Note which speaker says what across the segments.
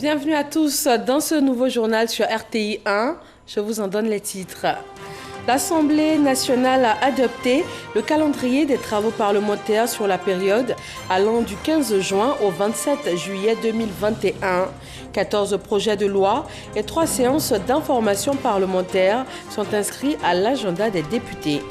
Speaker 1: Bienvenue à tous dans ce nouveau journal sur RTI 1. Je vous en donne les titres. L'Assemblée nationale a adopté le calendrier des travaux parlementaires sur la période allant du 15 juin au 27 juillet 2021. 14 projets de loi et 3 séances d'information parlementaire sont inscrits à l'agenda des députés.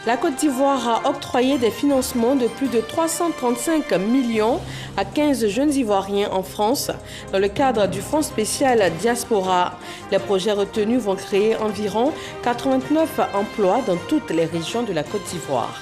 Speaker 1: La Côte d'Ivoire a octroyé des financements de plus de 335 millions à 15 jeunes Ivoiriens en France dans le cadre du Fonds spécial Diaspora. Les projets retenus vont créer environ 89 emplois dans toutes les régions de la Côte d'Ivoire.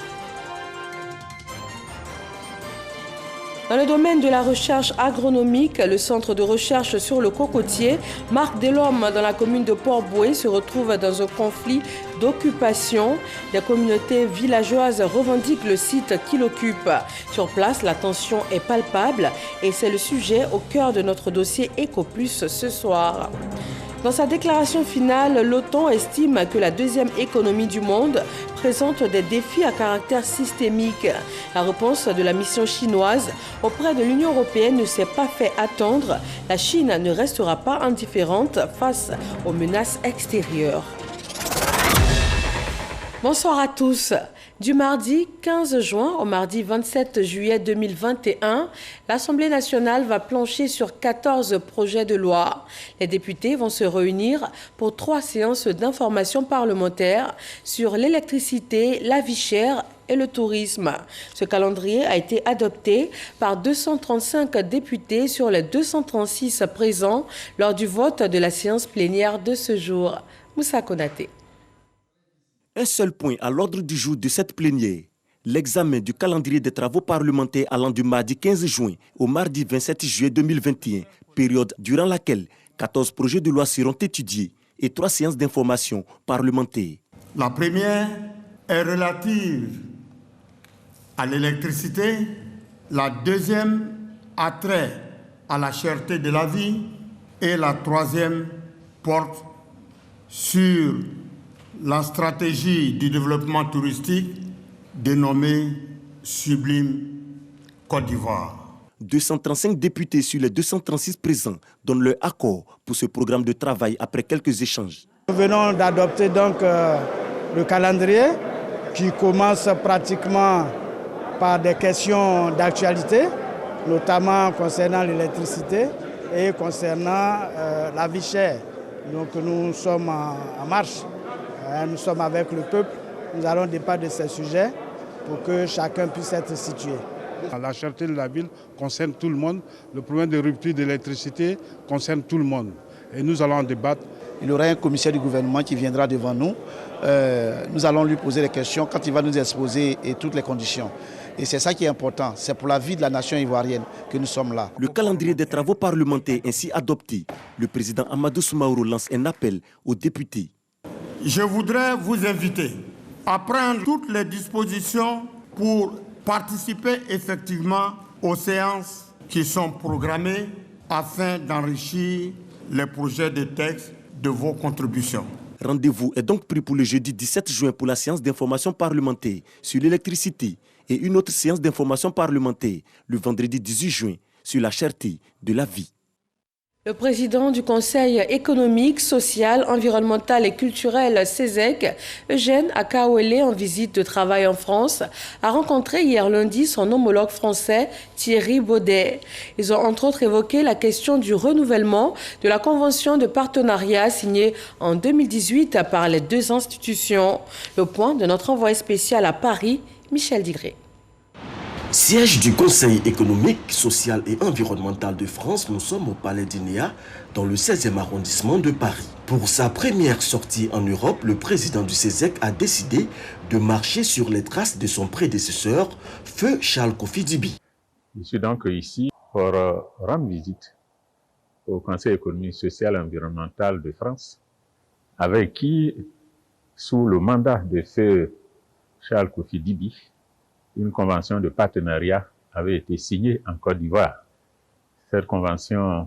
Speaker 1: Dans le domaine de la recherche agronomique, le centre de recherche sur le cocotier Marc Delhomme dans la commune de Port-Bouët se retrouve dans un conflit d'occupation. Les communautés villageoises revendiquent le site qui l'occupe. Sur place, la tension est palpable et c'est le sujet au cœur de notre dossier EcoPlus ce soir. Dans sa déclaration finale, l'OTAN estime que la deuxième économie du monde présente des défis à caractère systémique. La réponse de la mission chinoise auprès de l'Union européenne ne s'est pas fait attendre. La Chine ne restera pas indifférente face aux menaces extérieures. Bonsoir à tous. Du mardi 15 juin au mardi 27 juillet 2021, l'Assemblée nationale va plancher sur 14 projets de loi. Les députés vont se réunir pour 3 séances d'information parlementaire sur l'électricité, la vie chère et le tourisme. Ce calendrier a été adopté par 235 députés sur les 236 présents lors du vote de la séance plénière de ce jour. Moussa Konaté.
Speaker 2: Un seul point à l'ordre du jour de cette plénière, l'examen du calendrier des travaux parlementaires allant du mardi 15 juin au mardi 27 juillet 2021, période durant laquelle 14 projets de loi seront étudiés et 3 séances d'information parlementaire.
Speaker 3: La première est relative à l'électricité, la deuxième a trait à la cherté de la vie et la troisième porte sur la stratégie du développement touristique dénommée Sublime Côte d'Ivoire.
Speaker 2: 235 députés sur les 236 présents donnent leur accord pour ce programme de travail après quelques échanges.
Speaker 4: Nous venons d'adopter donc le calendrier qui commence pratiquement par des questions d'actualité, notamment concernant l'électricité et concernant la vie chère. Donc nous sommes en marche. Nous sommes avec le peuple, nous allons débattre de ces sujets pour que chacun puisse être situé.
Speaker 5: La cherté de la ville concerne tout le monde, le problème de rupture d'électricité concerne tout le monde et nous allons en débattre.
Speaker 6: Il y aura un commissaire du gouvernement qui viendra devant nous. Nous allons lui poser des questions quand il va nous exposer toutes les conditions. Et c'est ça qui est important, c'est pour la vie de la nation ivoirienne que nous sommes là.
Speaker 2: Le calendrier des travaux parlementaires ainsi adopté, le président Amadou Soumaoro lance un appel aux députés.
Speaker 3: Je voudrais vous inviter à prendre toutes les dispositions pour participer effectivement aux séances qui sont programmées afin d'enrichir les projets de texte de vos contributions.
Speaker 2: Rendez-vous est donc pris pour le jeudi 17 juin pour la séance d'information parlementaire sur l'électricité et une autre séance d'information parlementaire le vendredi 18 juin sur la cherté de la vie.
Speaker 1: Le président du Conseil économique, social, environnemental et culturel CESEC, Eugène Akaouele, en visite de travail en France, a rencontré hier lundi son homologue français Thierry Baudet. Ils ont entre autres évoqué la question du renouvellement de la convention de partenariat signée en 2018 par les deux institutions. Le point de notre envoyé spécial à Paris, Michel Digré.
Speaker 7: Siège du Conseil économique, social et environnemental de France, nous sommes au Palais d'Inéa, dans le 16e arrondissement de Paris. Pour sa première sortie en Europe, le président du CESEC a décidé de marcher sur les traces de son prédécesseur, Feu Charles Kofi Dibi.
Speaker 8: Je suis donc ici pour rendre visite au Conseil économique, social et environnemental de France, avec qui, sous le mandat de Feu Charles Kofi Dibi, une convention de partenariat avait été signée en Côte d'Ivoire. Cette convention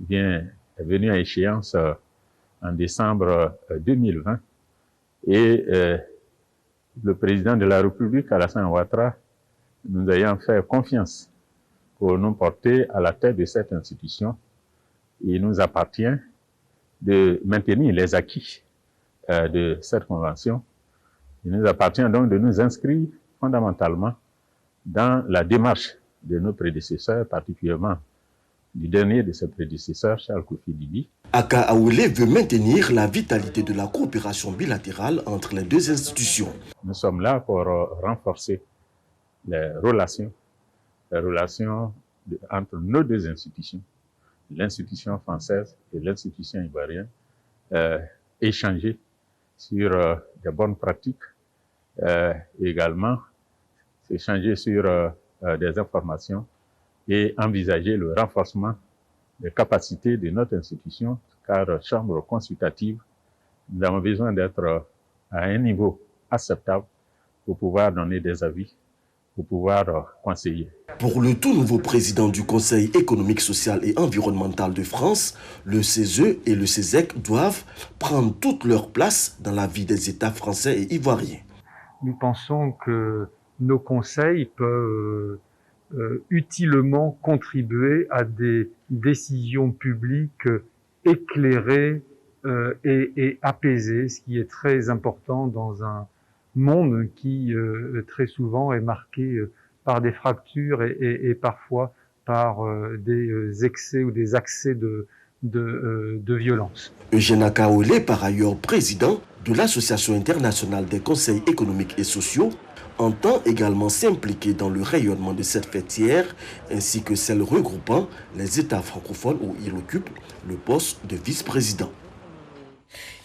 Speaker 8: est venue à échéance en décembre 2020 et le président de la République, Alassane Ouattara, nous ayant fait confiance pour nous porter à la tête de cette institution. Il nous appartient de maintenir les acquis de cette convention. Il nous appartient donc de nous inscrire fondamentalement dans la démarche de nos prédécesseurs, particulièrement du dernier de ses prédécesseurs, Charles Kofi Dibi.
Speaker 7: Aka Aoulé veut maintenir la vitalité de la coopération bilatérale entre les deux institutions.
Speaker 8: Nous sommes là pour renforcer les relations entre nos deux institutions, l'institution française et l'institution ivoirienne, échanger sur des bonnes pratiques, également échanger sur des informations et envisager le renforcement des capacités de notre institution, car chambre consultative, nous avons besoin d'être à un niveau acceptable pour pouvoir donner des avis, pour pouvoir conseiller.
Speaker 7: Pour le tout nouveau président du Conseil économique, social et environnemental de France, le CESE et le CESEC doivent prendre toute leur place dans la vie des États français et ivoiriens.
Speaker 9: Nous pensons que nos conseils peuvent utilement contribuer à des décisions publiques éclairées et apaisées, ce qui est très important dans un monde qui très souvent est marqué par des fractures et parfois par des excès ou des accès de violence.
Speaker 7: Eugène Akaolé, par ailleurs président de l'Association internationale des conseils économiques et sociaux, entend également s'impliquer dans le rayonnement de cette fêtière, ainsi que celle regroupant les États francophones où il occupe le poste de vice-président.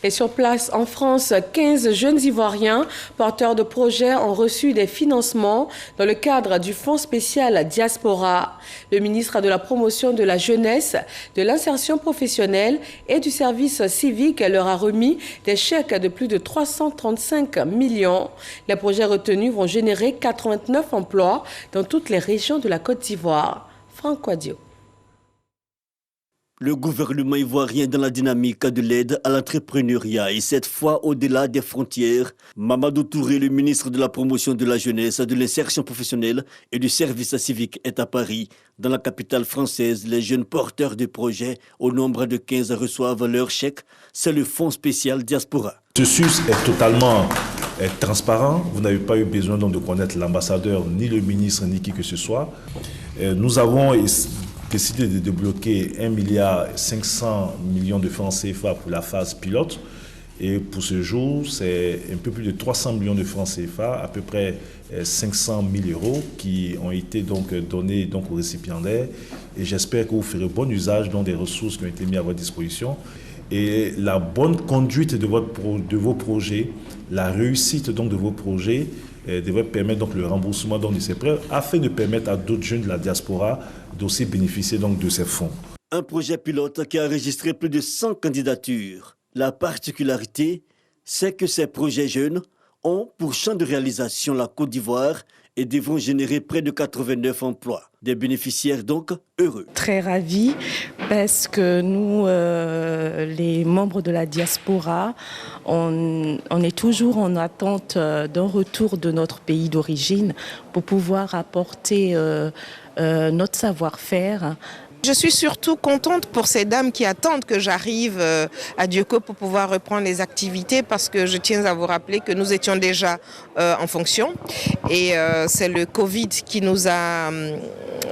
Speaker 1: Et sur place en France, 15 jeunes Ivoiriens porteurs de projets ont reçu des financements dans le cadre du Fonds spécial Diaspora. Le ministre de la Promotion de la Jeunesse, de l'Insertion professionnelle et du Service civique leur a remis des chèques de plus de 335 millions. Les projets retenus vont générer 89 emplois dans toutes les régions de la Côte d'Ivoire. Franck Wadio.
Speaker 10: Le gouvernement ivoirien dans la dynamique de l'aide à l'entrepreneuriat et cette fois au-delà des frontières. Mamadou Touré, le ministre de la Promotion de la Jeunesse, de l'Insertion professionnelle et du Service civique est à Paris. Dans la capitale française, les jeunes porteurs de projets au nombre de 15 reçoivent leur chèque. C'est le Fonds spécial Diaspora.
Speaker 11: Ce SUS est totalement transparent. Vous n'avez pas eu besoin donc de connaître l'ambassadeur, ni le ministre, ni qui que ce soit. Nous avons décidé de débloquer 1,5 milliard de francs CFA pour la phase pilote. Et pour ce jour, c'est un peu plus de 300 millions de francs CFA, à peu près 500 000 euros qui ont été donc donnés donc aux récipiendaires. Et j'espère que vous ferez bon usage donc des ressources qui ont été mises à votre disposition. Et la bonne conduite de vos projets, la réussite donc de vos projets devrait permettre donc le remboursement donc de ces prêts afin de permettre à d'autres jeunes de la diaspora d'aussi bénéficier donc de ces fonds.
Speaker 10: Un projet pilote qui a enregistré plus de 100 candidatures. La particularité, c'est que ces projets jeunes ont pour champ de réalisation la Côte d'Ivoire et devront générer près de 89 emplois. Des bénéficiaires donc heureux.
Speaker 12: Très ravis parce que nous, les membres de la diaspora, on est toujours en attente d'un retour de notre pays d'origine pour pouvoir apporter notre savoir-faire.
Speaker 13: Je suis surtout contente pour ces dames qui attendent que j'arrive à Dioko pour pouvoir reprendre les activités parce que je tiens à vous rappeler que nous étions déjà en fonction et c'est le Covid qui nous a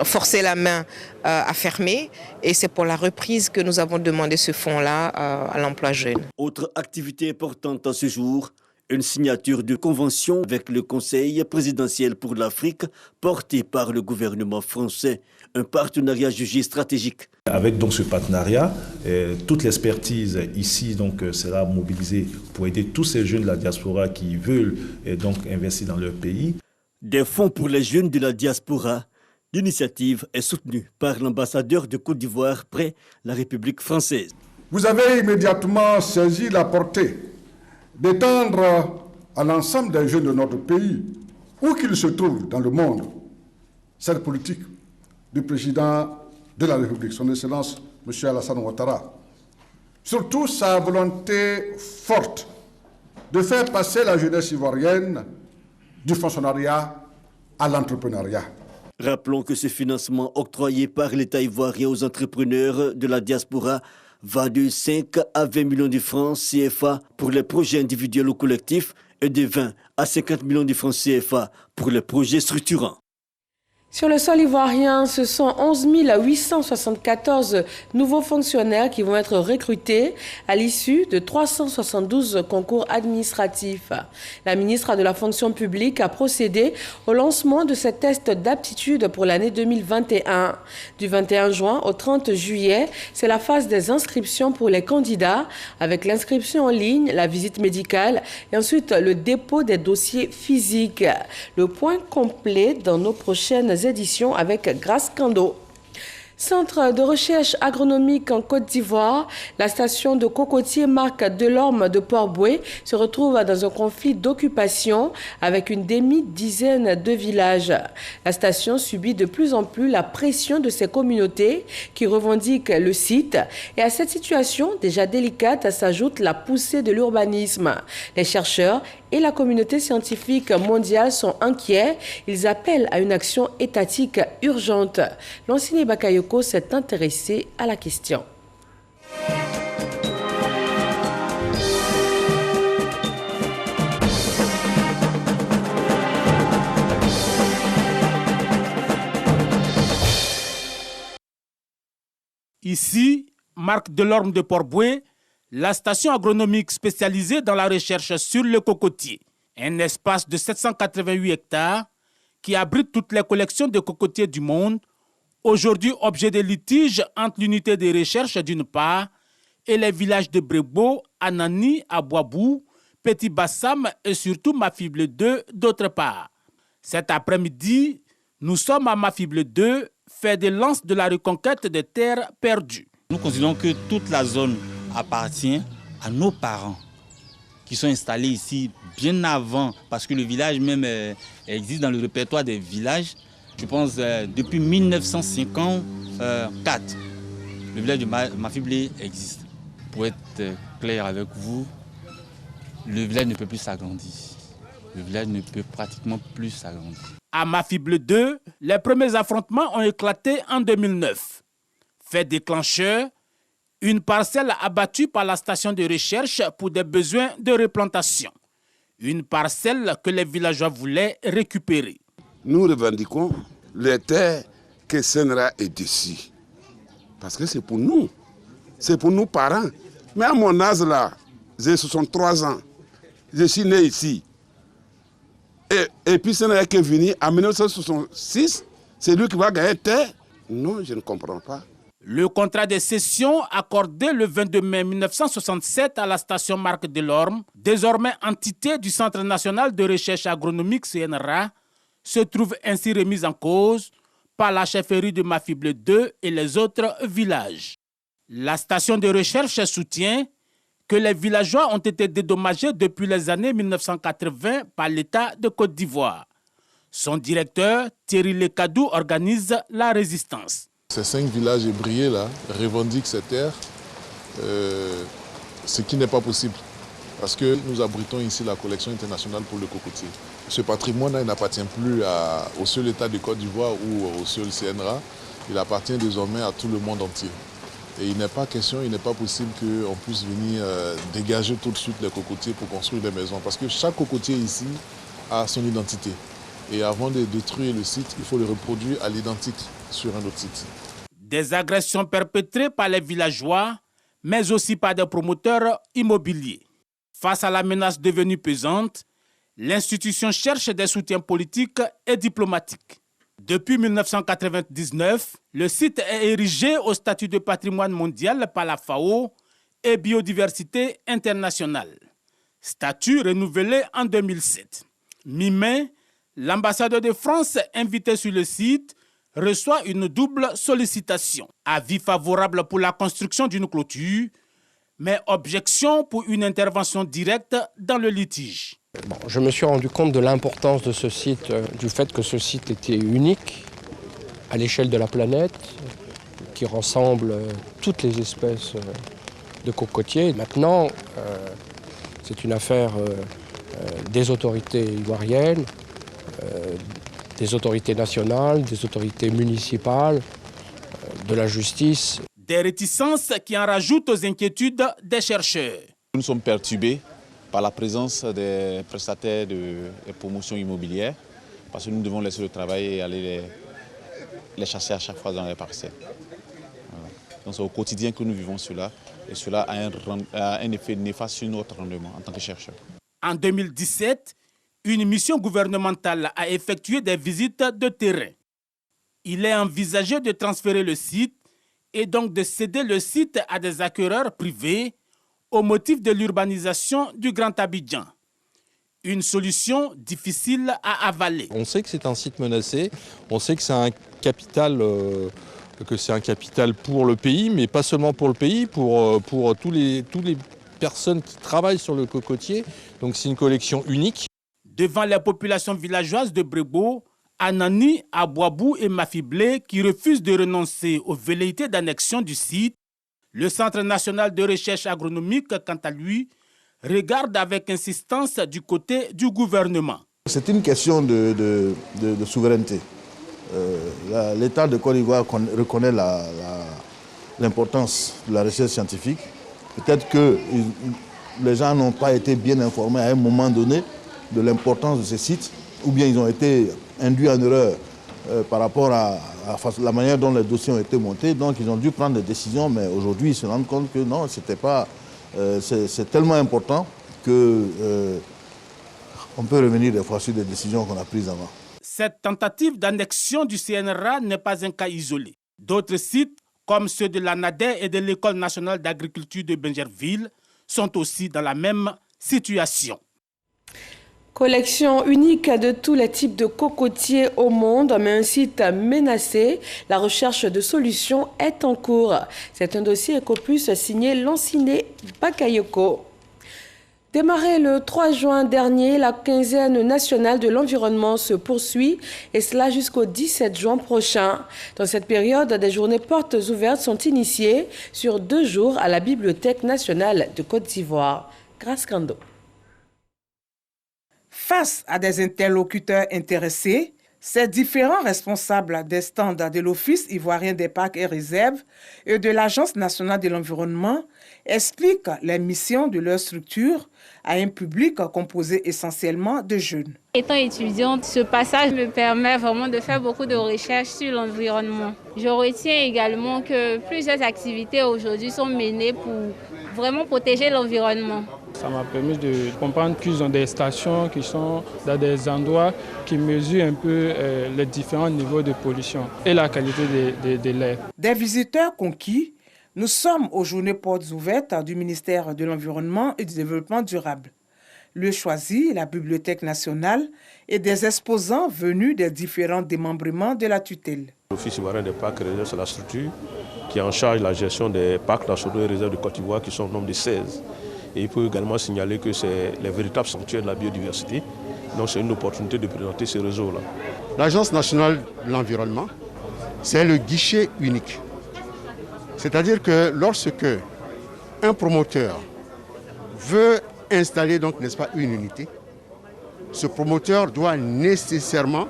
Speaker 13: forcé la main à fermer et c'est pour la reprise que nous avons demandé ce fonds-là à l'emploi jeune.
Speaker 10: Autre activité importante à ce jour, une signature de convention avec le Conseil présidentiel pour l'Afrique porté par le gouvernement français. Un partenariat jugé stratégique.
Speaker 11: Avec donc ce partenariat, toute l'expertise ici donc sera mobilisée pour aider tous ces jeunes de la diaspora qui veulent donc investir dans leur pays.
Speaker 10: Des fonds pour les jeunes de la diaspora. L'initiative est soutenue par l'ambassadeur de Côte d'Ivoire près la République française.
Speaker 14: Vous avez immédiatement saisi la portée d'étendre à l'ensemble des jeunes de notre pays, où qu'ils se trouvent dans le monde, cette politique du président de la République, son Excellence M. Alassane Ouattara. Surtout sa volonté forte de faire passer la jeunesse ivoirienne du fonctionnariat à l'entrepreneuriat.
Speaker 10: Rappelons que ce financement octroyé par l'État ivoirien aux entrepreneurs de la diaspora va de 5 à 20 millions de francs CFA pour les projets individuels ou collectifs et de 20 à 50 millions de francs CFA pour les projets structurants.
Speaker 1: Sur le sol ivoirien, ce sont 11 874 nouveaux fonctionnaires qui vont être recrutés à l'issue de 372 concours administratifs. La ministre de la fonction publique a procédé au lancement de ces tests d'aptitude pour l'année 2021. Du 21 juin au 30 juillet, c'est la phase des inscriptions pour les candidats avec l'inscription en ligne, la visite médicale et ensuite le dépôt des dossiers physiques. Le point complet dans nos prochaines édition avec Grace Kando. Centre de recherche agronomique en Côte d'Ivoire, la station de cocotier Marc Delorme de Port-Bouët se retrouve dans un conflit d'occupation avec une demi-dizaine de villages. La station subit de plus en plus la pression de ces communautés qui revendiquent le site. Et à cette situation déjà délicate s'ajoute la poussée de l'urbanisme. Les chercheurs et la communauté scientifique mondiale sont inquiets. Ils appellent à une action étatique urgente. Lansine Bakayoko s'est intéressé à la question.
Speaker 15: Ici, Marc Delorme de Port-Bouët, la station agronomique spécialisée dans la recherche sur le cocotier. Un espace de 788 hectares qui abrite toutes les collections de cocotiers du monde, aujourd'hui objet de litige entre l'unité de recherche d'une part et les villages de Brebo, Anani, Abouabou, Petit Bassam et surtout Mafible 2 d'autre part. Cet après-midi, nous sommes à Mafible 2, fait de lance de la reconquête des terres perdues.
Speaker 16: Nous considérons que toute la zone appartient à nos parents qui sont installés ici bien avant, parce que le village même existe dans le répertoire des villages, je pense depuis 1954. Le village de Mafible existe. Pour être clair avec vous, le village ne peut plus s'agrandir. Le village ne peut pratiquement plus s'agrandir.
Speaker 15: À Mafible 2, les premiers affrontements ont éclaté en 2009. Fait déclencheur, une parcelle abattue par la station de recherche pour des besoins de replantation. Une parcelle que les villageois voulaient récupérer.
Speaker 17: Nous revendiquons les terres que Senra est dessus. Parce que c'est pour nous. C'est pour nos parents. Mais à mon âge là, j'ai 63 ans. Je suis né ici. Et puis Senra qui est venu en 1966, c'est lui qui va gagner terre. Non, je ne comprends pas.
Speaker 15: Le contrat de cession accordé le 22 mai 1967 à la station Marc Delorme, désormais entité du Centre national de recherche agronomique CNRA, se trouve ainsi remis en cause par la chefferie de Mafible 2 et les autres villages. La station de recherche soutient que les villageois ont été dédommagés depuis les années 1980 par l'État de Côte d'Ivoire. Son directeur, Thierry Lekadou, organise la résistance.
Speaker 18: Ces 5 villages ébriés là revendiquent ces terres, ce qui n'est pas possible. Parce que nous abritons ici la collection internationale pour le cocotier. Ce patrimoine n'appartient plus au seul État de Côte d'Ivoire ou au seul CNRA. Il appartient désormais à tout le monde entier. Et il n'est pas question, il n'est pas possible qu'on puisse venir dégager tout de suite les cocotiers pour construire des maisons. Parce que chaque cocotier ici a son identité. Et avant de détruire le site, il faut le reproduire à l'identique sur un autre site.
Speaker 15: Des agressions perpétrées par les villageois, mais aussi par des promoteurs immobiliers. Face à la menace devenue pesante, l'institution cherche des soutiens politiques et diplomatiques. Depuis 1999, le site est érigé au statut de patrimoine mondial par la FAO et Biodiversité internationale. Statut renouvelé en 2007. Mi-mai, l'ambassadeur de France invité sur le site reçoit une double sollicitation. Avis favorable pour la construction d'une clôture, mais objection pour une intervention directe dans le litige.
Speaker 19: Bon, je me suis rendu compte de l'importance de ce site, du fait que ce site était unique à l'échelle de la planète, qui rassemble toutes les espèces de cocotiers. Maintenant, c'est une affaire des autorités ivoiriennes des autorités nationales, des autorités municipales, de la justice.
Speaker 15: Des réticences qui en rajoutent aux inquiétudes des chercheurs.
Speaker 20: Nous sommes perturbés par la présence des prestataires de promotion immobilière parce que nous devons laisser le travail et aller les chasser à chaque fois dans les parcelles. Voilà. Donc c'est au quotidien que nous vivons cela et cela a un effet néfaste sur notre rendement en tant que chercheur.
Speaker 15: En 2017, une mission gouvernementale a effectué des visites de terrain. Il est envisagé de transférer le site et donc de céder le site à des acquéreurs privés au motif de l'urbanisation du Grand Abidjan. Une solution difficile à avaler.
Speaker 21: On sait que c'est un site menacé, on sait que c'est un capital, pour le pays, mais pas seulement pour le pays, pour tous les personnes qui travaillent sur le cocotier. Donc c'est une collection unique.
Speaker 15: Devant les populations villageoises de Brebo, Anani, Abouabou et Mafiblé qui refusent de renoncer aux velléités d'annexion du site, le Centre national de recherche agronomique, quant à lui, regarde avec insistance du côté du gouvernement.
Speaker 22: C'est une question de souveraineté. L'État de Côte d'Ivoire reconnaît l'importance de la recherche scientifique. Peut-être que les gens n'ont pas été bien informés à un moment donné de l'importance de ces sites, ou bien ils ont été induits en erreur par rapport à la manière dont les dossiers ont été montés. Donc ils ont dû prendre des décisions, mais aujourd'hui ils se rendent compte que non, c'était pas, c'est tellement important que on peut revenir des fois sur des décisions qu'on a prises avant.
Speaker 15: Cette tentative d'annexion du CNRA n'est pas un cas isolé. D'autres sites, comme ceux de l'ANADER et de l'École nationale d'agriculture de Bingerville, sont aussi dans la même situation.
Speaker 1: Collection unique de tous les types de cocotiers au monde, mais un site menacé. La recherche de solutions est en cours. C'est un dossier Ecopus signé Lanciné Bakayoko. Démarré le 3 juin dernier, la quinzaine nationale de l'environnement se poursuit et cela jusqu'au 17 juin prochain. Dans cette période, des journées portes ouvertes sont initiées sur 2 jours à la Bibliothèque nationale de Côte d'Ivoire. Grâce Kando.
Speaker 23: Face à des interlocuteurs intéressés, ces différents responsables des stands de l'Office ivoirien des parcs et réserves et de l'Agence nationale de l'environnement expliquent les missions de leur structure à un public composé essentiellement de jeunes.
Speaker 24: Étant étudiante, ce passage me permet vraiment de faire beaucoup de recherches sur l'environnement. Je retiens également que plusieurs activités aujourd'hui sont menées pour vraiment protéger l'environnement.
Speaker 25: Ça m'a permis de comprendre qu'ils ont des stations qui sont dans des endroits qui mesurent un peu les différents niveaux de pollution et la qualité de l'air.
Speaker 23: Des visiteurs conquis, nous sommes aux journées portes ouvertes du ministère de l'Environnement et du Développement durable. Le choisi, la Bibliothèque nationale et des exposants venus des différents démembrements de la tutelle.
Speaker 26: L'Office ivoirien des parcs et réserves, c'est la structure qui est en charge de la gestion des parcs nationaux et réserves de Côte d'Ivoire qui sont au nombre de 16. Et il faut également signaler que c'est les véritables sanctuaires de la biodiversité. Donc c'est une opportunité de présenter ces réseaux-là.
Speaker 27: L'Agence nationale de l'environnement, c'est le guichet unique. C'est-à-dire que lorsque un promoteur veut installer donc, n'est-ce pas, une unité, ce promoteur doit nécessairement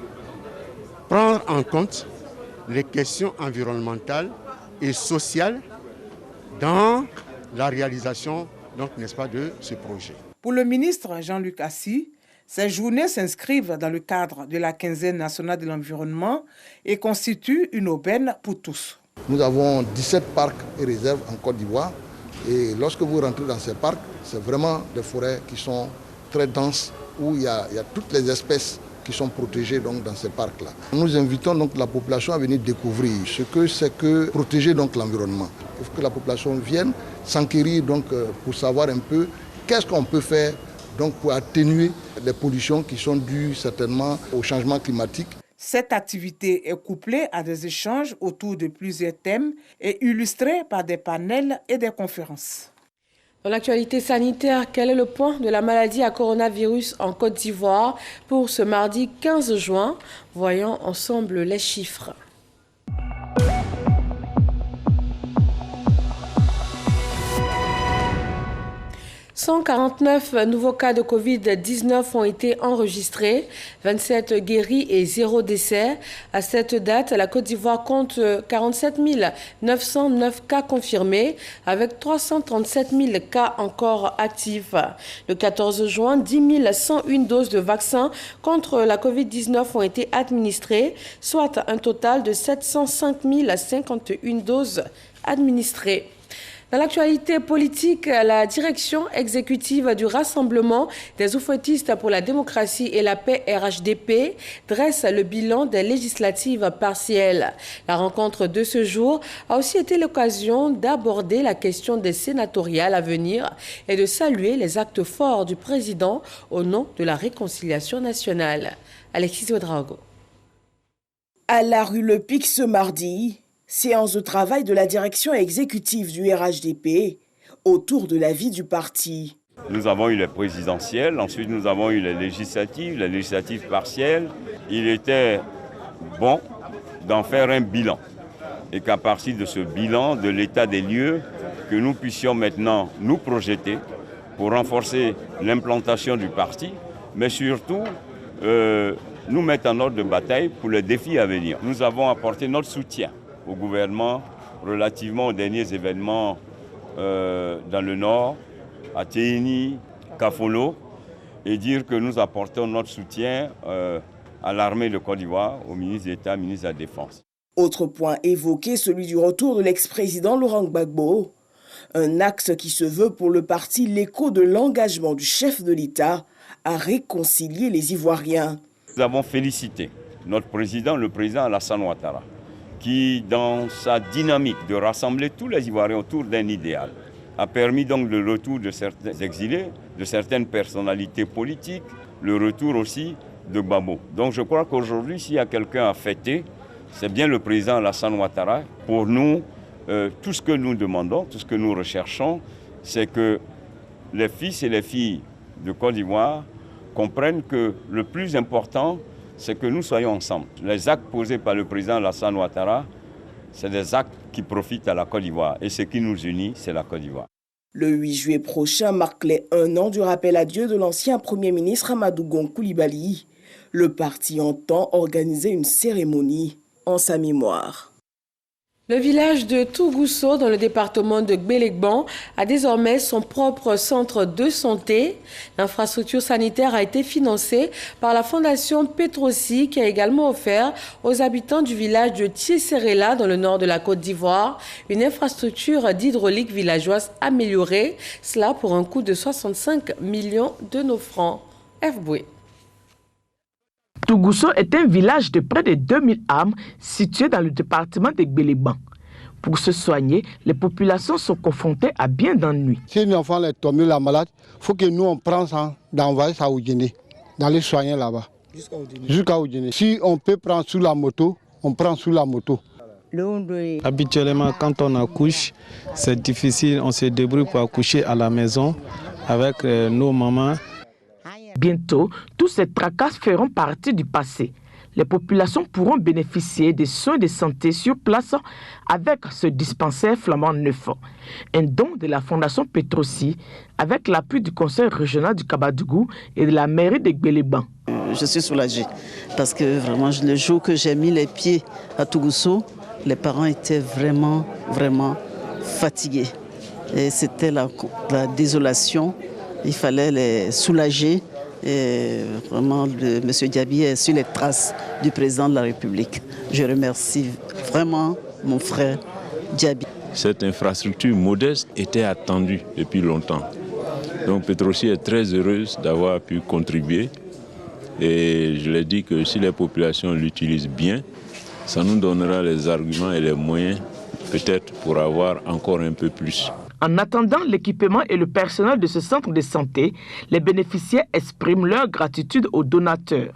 Speaker 27: prendre en compte les questions environnementales et sociales dans la réalisation, donc, n'est-ce pas, de ce projet.
Speaker 23: Pour le ministre Jean-Luc Assis, ces journées s'inscrivent dans le cadre de la quinzaine nationale de l'environnement et constituent une aubaine pour tous.
Speaker 22: Nous avons 17 parcs et réserves en Côte d'Ivoire et lorsque vous rentrez dans ces parcs, c'est vraiment des forêts qui sont très denses où il y a toutes les espèces qui sont protégées donc, dans ces parcs-là. Nous invitons donc la population à venir découvrir ce que c'est que protéger donc l'environnement. Il faut que la population vienne s'enquérir donc pour savoir un peu qu'est-ce qu'on peut faire donc, pour atténuer les pollutions qui sont dues certainement au changement climatique.
Speaker 23: Cette activité est couplée à des échanges autour de plusieurs thèmes et illustrée par des panels et des conférences.
Speaker 1: Dans l'actualité sanitaire, quel est le point de la maladie à coronavirus en Côte d'Ivoire pour ce mardi 15 juin? Voyons ensemble les chiffres. « 149 nouveaux cas de Covid-19 ont été enregistrés, 27 guéris et 0 décès. À cette date, la Côte d'Ivoire compte 47 909 cas confirmés, avec 337 000 cas encore actifs. Le 14 juin, 10 101 doses de vaccins contre la Covid-19 ont été administrées, soit un total de 705 051 doses administrées. Dans l'actualité politique, la direction exécutive du Rassemblement des oufouettistes pour la démocratie et la paix RHDP dresse le bilan des législatives partielles. La rencontre de ce jour a aussi été l'occasion d'aborder la question des sénatoriales à venir et de saluer les actes forts du président au nom de la réconciliation nationale. Alexis Ouedraogo.
Speaker 2: À la rue Le Pic ce mardi, séance de travail de la direction exécutive du RHDP autour de la vie du parti.
Speaker 3: Nous avons eu les présidentielles, ensuite nous avons eu les législatives partielles. Il était bon d'en faire un bilan et qu'à partir de ce bilan, de l'état des lieux, que nous puissions maintenant nous projeter pour renforcer l'implantation du parti, mais surtout nous mettre en ordre de bataille pour les défis à venir. Nous avons apporté notre soutien au gouvernement relativement aux derniers événements dans le Nord, à Téhéni, Kafolo, et dire que nous apportons notre soutien à l'armée de Côte d'Ivoire, au ministre d'État, ministre de la Défense.
Speaker 2: Autre point évoqué, celui du retour de l'ex-président Laurent Gbagbo, un axe qui se veut pour le parti l'écho de l'engagement du chef de l'État à réconcilier les Ivoiriens.
Speaker 3: Nous avons félicité notre président, le président Alassane Ouattara, qui, dans sa dynamique de rassembler tous les Ivoiriens autour d'un idéal, a permis donc le retour de certains exilés, de certaines personnalités politiques, le retour aussi de Gbagbo. Donc je crois qu'aujourd'hui, s'il y a quelqu'un à fêter, c'est bien le président Alassane Ouattara. Pour nous, tout ce que nous demandons, tout ce que nous recherchons, c'est que les fils et les filles de Côte d'Ivoire comprennent que le plus important, c'est que nous soyons ensemble. Les actes posés par le président Alassane Ouattara, c'est des actes qui profitent à la Côte d'Ivoire. Et ce qui nous unit, c'est la Côte d'Ivoire.
Speaker 2: Le 8 juillet prochain marque les 1 an du rappel à Dieu de l'ancien Premier ministre Amadou Gon Coulibaly. Le parti entend organiser une cérémonie en sa mémoire.
Speaker 1: Le village de Tougousso, dans le département de Gbélékban, a désormais son propre centre de santé. L'infrastructure sanitaire a été financée par la fondation Petrosi, qui a également offert aux habitants du village de Tiesserela, dans le nord de la Côte d'Ivoire, une infrastructure d'hydraulique villageoise améliorée, cela pour un coût de 65 millions de nos francs. FBoué.
Speaker 4: Tougousso est un village de près de 2000 âmes situé dans le département de Gbélékban. Pour se soigner, les populations sont confrontées à bien d'ennuis.
Speaker 5: Si un enfant est tombé la malade, il faut que nous on prenne ça, d'envoyer ça au Guinée, d'aller soigner là-bas. Jusqu'à Guinée. Si on peut prendre sous la moto, on prend sous la moto.
Speaker 6: Habituellement, quand on accouche, c'est difficile, on se débrouille pour accoucher à la maison avec nos mamans.
Speaker 4: Bientôt, tous ces tracas feront partie du passé. Les populations pourront bénéficier des soins de santé sur place avec ce dispensaire flamand neuf. Un don de la Fondation Petrosi avec l'appui du Conseil régional du Kabadougou et de la mairie de Gbélékban.
Speaker 8: Je suis soulagée parce que vraiment le jour que j'ai mis les pieds à Tougousso, les parents étaient vraiment fatigués. Et c'était la désolation, il fallait les soulager. Et vraiment, M. Diaby est sur les traces du président de la République. Je remercie vraiment mon frère Diaby.
Speaker 9: Cette infrastructure modeste était attendue depuis longtemps. Donc Petrosi est très heureuse d'avoir pu contribuer. Et je l'ai dit que si les populations l'utilisent bien, ça nous donnera les arguments et les moyens peut-être pour avoir encore un peu plus.
Speaker 4: En attendant l'équipement et le personnel de ce centre de santé, les bénéficiaires expriment leur gratitude aux donateurs.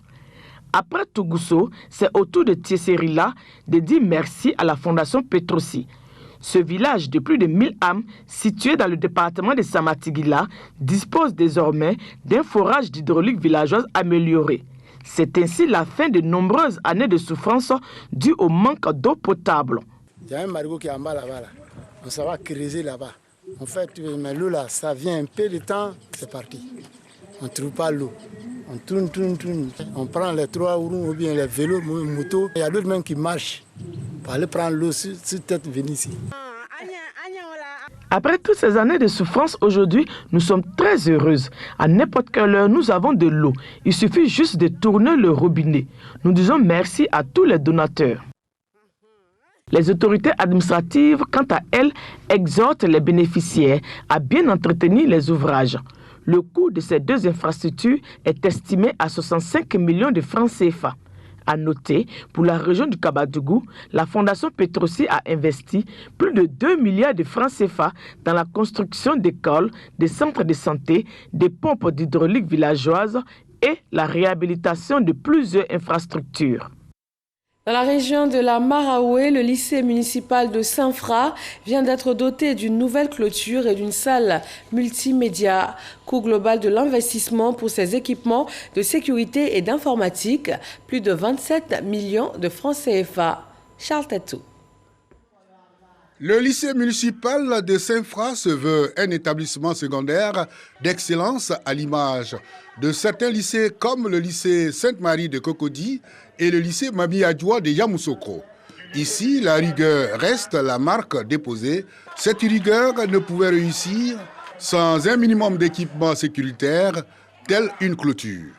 Speaker 4: Après Tougousso, c'est au tour de Tiesserela de dire merci à la Fondation Petrosi. Ce village de plus de 1000 âmes, situé dans le département de Samatigila, dispose désormais d'un forage d'hydraulique villageoise amélioré. C'est ainsi la fin de nombreuses années de souffrance dues au manque d'eau potable.
Speaker 5: Il y a un marigot qui est en bas là-bas. On va creuser là-bas.
Speaker 7: En fait, mais l'eau là, ça vient un peu de temps, c'est parti. On ne trouve pas l'eau. On tourne. On prend les 3 roues ou bien les vélos, motos. Il y a d'autres même qui marchent pour aller prendre l'eau sur tête venir ici.
Speaker 4: Après toutes ces années de souffrance, aujourd'hui, nous sommes très heureuses. À n'importe quelle heure, nous avons de l'eau. Il suffit juste de tourner le robinet. Nous disons merci à tous les donateurs. Les autorités administratives, quant à elles, exhortent les bénéficiaires à bien entretenir les ouvrages. Le coût de ces 2 infrastructures est estimé à 65 millions de francs CFA. À noter, pour la région du Kabadougou, la Fondation Petrosi a investi plus de 2 milliards de francs CFA dans la construction d'écoles, des centres de santé, des pompes d'hydraulique villageoises et la réhabilitation de plusieurs infrastructures.
Speaker 1: Dans la région de la Maraoué, le lycée municipal de Saint-Fra vient d'être doté d'une nouvelle clôture et d'une salle multimédia. Coût global de l'investissement pour ces équipements de sécurité et d'informatique, plus de 27 millions de francs CFA. Charles Tatou.
Speaker 10: Le lycée municipal de Saint-Fra se veut un établissement secondaire d'excellence à l'image de certains lycées comme le lycée Sainte-Marie de Cocody et le lycée Mami Adjoua de Yamoussoukro. Ici, la rigueur reste la marque déposée. Cette rigueur ne pouvait réussir sans un minimum d'équipement sécuritaire, tel une clôture.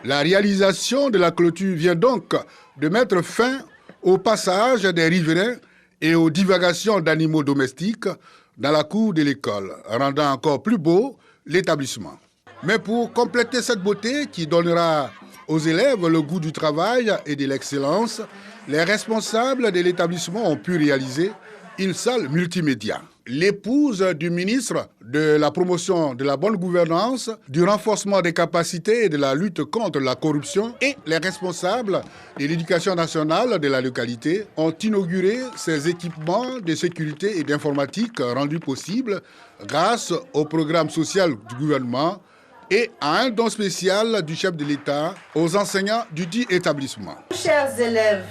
Speaker 10: La réalisation de la clôture vient donc de mettre fin au passage des riverains et aux divagations d'animaux domestiques dans la cour de l'école, rendant encore plus beau l'établissement. Mais pour compléter cette beauté qui donnera aux élèves le goût du travail et de l'excellence, les responsables de l'établissement ont pu réaliser une salle multimédia. L'épouse du ministre de la promotion de la bonne gouvernance, du renforcement des capacités et de la lutte contre la corruption et les responsables de l'éducation nationale de la localité ont inauguré ces équipements de sécurité et d'informatique rendus possibles grâce au programme social du gouvernement et à un don spécial du chef de l'État aux enseignants du dit établissement.
Speaker 11: Chers élèves,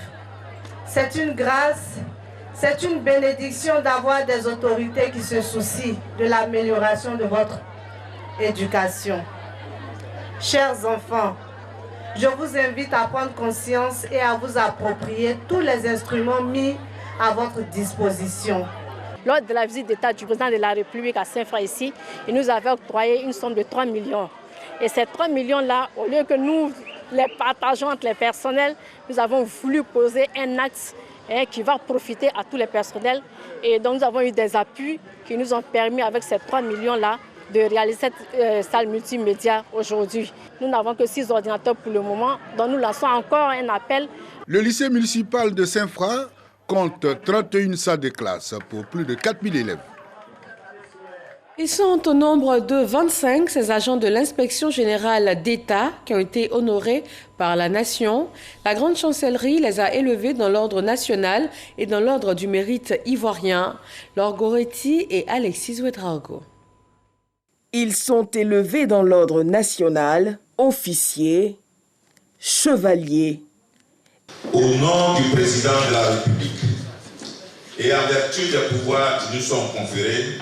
Speaker 11: c'est une grâce, c'est une bénédiction d'avoir des autorités qui se soucient de l'amélioration de votre éducation. Chers enfants, je vous invite à prendre conscience et à vous approprier tous les instruments mis à votre disposition.
Speaker 12: Lors de la visite d'État du président de la République à Saint-Fra ici, il nous avait octroyé une somme de 3 millions. Et ces 3 millions-là, au lieu que nous les partageons entre les personnels, nous avons voulu poser un axe qui va profiter à tous les personnels. Et donc nous avons eu des appuis qui nous ont permis avec ces 3 millions-là de réaliser cette salle multimédia aujourd'hui. Nous n'avons que 6 ordinateurs pour le moment, donc nous lançons encore un appel.
Speaker 10: Le lycée municipal de Saint-Fra compte 31 salles de classe pour plus de 4000 élèves.
Speaker 1: Ils sont au nombre de 25, ces agents de l'inspection générale d'État qui ont été honorés par la nation. La grande chancellerie les a élevés dans l'ordre national et dans l'ordre du mérite ivoirien. Laure Goretti et Alexis Ouedraogo.
Speaker 2: Ils sont élevés dans l'ordre national, officiers, chevaliers.
Speaker 13: Au nom du président de la République et en vertu des pouvoirs qui nous sont conférés,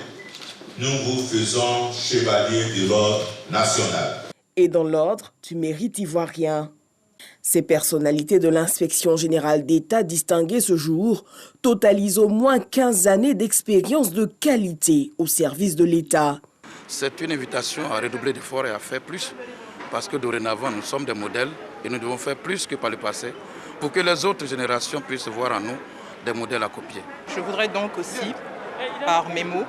Speaker 13: nous vous faisons chevalier de l'ordre national.
Speaker 2: Et dans l'ordre du mérite ivoirien. Ces personnalités de l'inspection générale d'État distinguées ce jour totalisent au moins 15 années d'expérience de qualité au service de l'État.
Speaker 14: C'est une invitation à redoubler d'efforts et à faire plus, parce que dorénavant nous sommes des modèles et nous devons faire plus que par le passé pour que les autres générations puissent voir en nous des modèles à copier.
Speaker 16: Je voudrais donc aussi, par mes mots,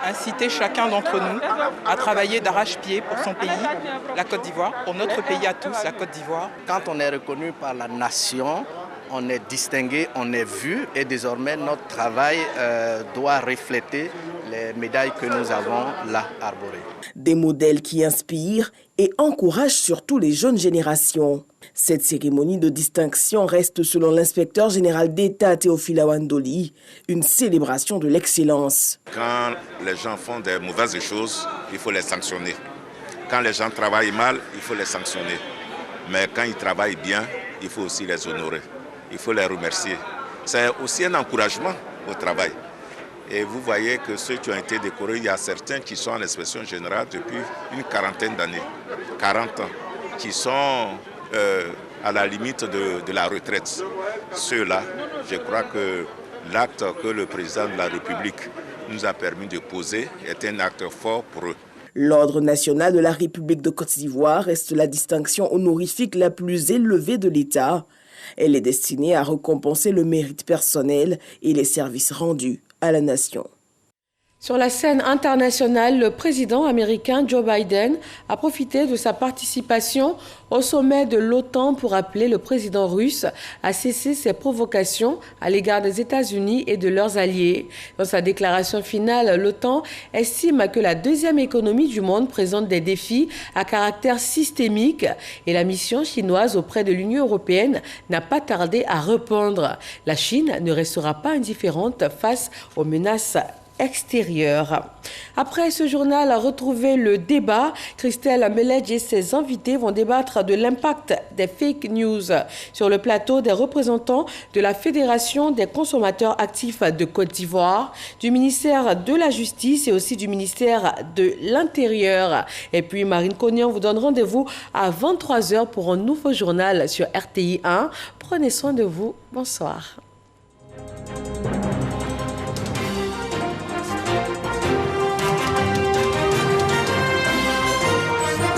Speaker 16: inciter chacun d'entre nous à travailler d'arrache-pied pour son pays, la Côte d'Ivoire, pour notre pays à tous, la Côte d'Ivoire.
Speaker 28: Quand on est reconnu par la nation, on est distingué, on est vu et désormais notre travail doit refléter les médailles que nous avons là arborées.
Speaker 2: Des modèles qui inspirent et encouragent surtout les jeunes générations. Cette cérémonie de distinction reste, selon l'inspecteur général d'État Théophile Awandoli, une célébration de l'excellence.
Speaker 29: Quand les gens font des mauvaises choses, il faut les sanctionner. Quand les gens travaillent mal, il faut les sanctionner. Mais quand ils travaillent bien, il faut aussi les honorer. Il faut les remercier. C'est aussi un encouragement au travail. Et vous voyez que ceux qui ont été décorés, il y a certains qui sont en inspection générale depuis une quarantaine d'années, 40 ans, qui sont à la limite de la retraite. Ceux-là, je crois que l'acte que le président de la République nous a permis de poser est un acte fort pour eux.
Speaker 2: L'Ordre national de la République de Côte d'Ivoire reste la distinction honorifique la plus élevée de l'État. Elle est destinée à récompenser le mérite personnel et les services rendus à la nation.
Speaker 1: Sur la scène internationale, le président américain Joe Biden a profité de sa participation au sommet de l'OTAN pour appeler le président russe à cesser ses provocations à l'égard des États-Unis et de leurs alliés. Dans sa déclaration finale, l'OTAN estime que la deuxième économie du monde présente des défis à caractère systémique et la mission chinoise auprès de l'Union européenne n'a pas tardé à répondre. La Chine ne restera pas indifférente face aux menaces extérieure. Après ce journal, retrouvez le débat. Christelle Meledge et ses invités vont débattre de l'impact des fake news sur le plateau des représentants de la Fédération des consommateurs actifs de Côte d'Ivoire, du ministère de la Justice et aussi du ministère de l'Intérieur. Et puis Marine Cognan vous donne rendez-vous à 23 h pour un nouveau journal sur RTI 1. Prenez soin de vous. Bonsoir.